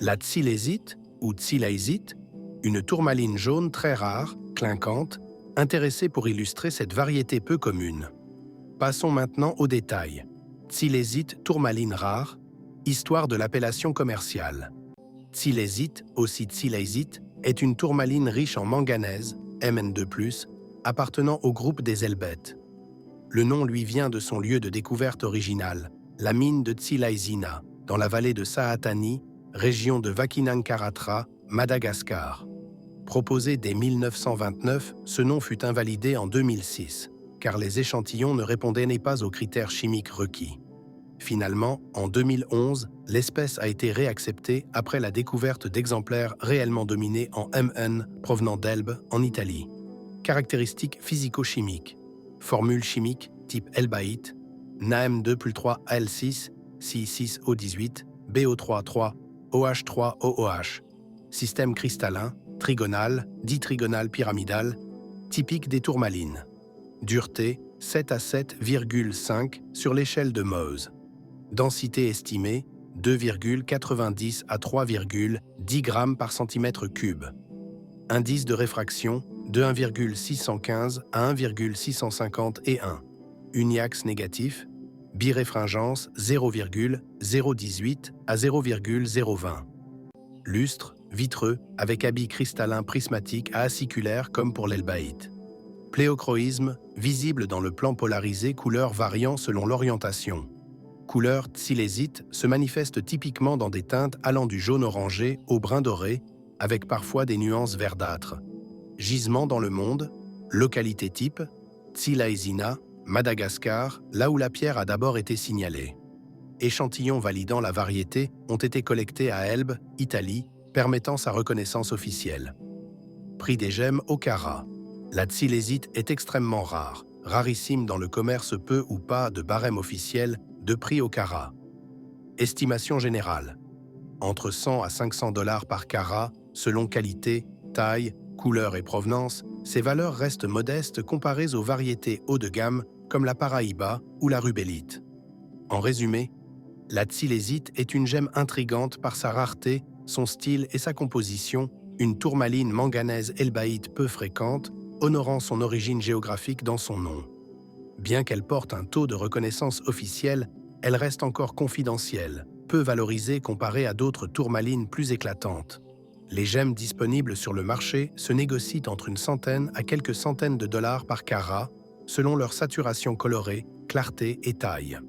La tsilésite, ou tsilésite, une tourmaline jaune très rare, clinquante, intéressée pour illustrer cette variété peu commune. Passons maintenant aux détails. Tsilésite tourmaline rare, histoire de l'appellation commerciale. Tsilésite, aussi tsilésite, est une tourmaline riche en manganèse, Mn2+, appartenant au groupe des elbètes. Le nom lui vient de son lieu de découverte original, la mine de Tsilaisina, dans la vallée de Saatani, région de Vakinankaratra, Madagascar. Proposé dès 1929, ce nom fut invalidé en 2006, car les échantillons ne répondaient pas aux critères chimiques requis. Finalement, en 2011, l'espèce a été réacceptée après la découverte d'exemplaires réellement dominés en Mn provenant d'Elbe, en Italie. Caractéristiques physico-chimiques. Formule chimique type elbaïte, NaM2+3Al6, Si6O18, BO3,3, OH3OOH. Système cristallin, trigonal, ditrigonal pyramidal, typique des tourmalines. Dureté 7 à 7,5 sur l'échelle de Mohs. Densité estimée 2,90 à 3,10 g par centimètre cube. Indice de réfraction de 1,615 à 1,650 et 1. Uniax négatif. Biréfringence 0,018 à 0,020. Lustre, vitreux, avec habit cristallin prismatique à aciculaire comme pour l'elbaïte. Pléochroïsme, visible dans le plan polarisé, couleur variant selon l'orientation. Couleur tsilésite se manifeste typiquement dans des teintes allant du jaune orangé au brun doré, avec parfois des nuances verdâtres. Gisement dans le monde, localité type, Tsilaisina, Madagascar, là où la pierre a d'abord été signalée. Échantillons validant la variété ont été collectés à Elbe, Italie, permettant sa reconnaissance officielle. Prix des gemmes au carat. La tsilésite est extrêmement rare, rarissime dans le commerce, peu ou pas de barème officiel de prix au carat. Estimation générale. Entre 100 à 500 $ par carat, selon qualité, taille, couleur et provenance, ces valeurs restent modestes comparées aux variétés haut de gamme comme la Paraíba ou la rubellite. En résumé, la tsilésite est une gemme intrigante par sa rareté, son style et sa composition, une tourmaline manganèse elbaïte peu fréquente, honorant son origine géographique dans son nom. Bien qu'elle porte un taux de reconnaissance officiel, elle reste encore confidentielle, peu valorisée comparée à d'autres tourmalines plus éclatantes. Les gemmes disponibles sur le marché se négocient entre une centaine à quelques centaines de dollars par carat, selon leur saturation colorée, clarté et taille.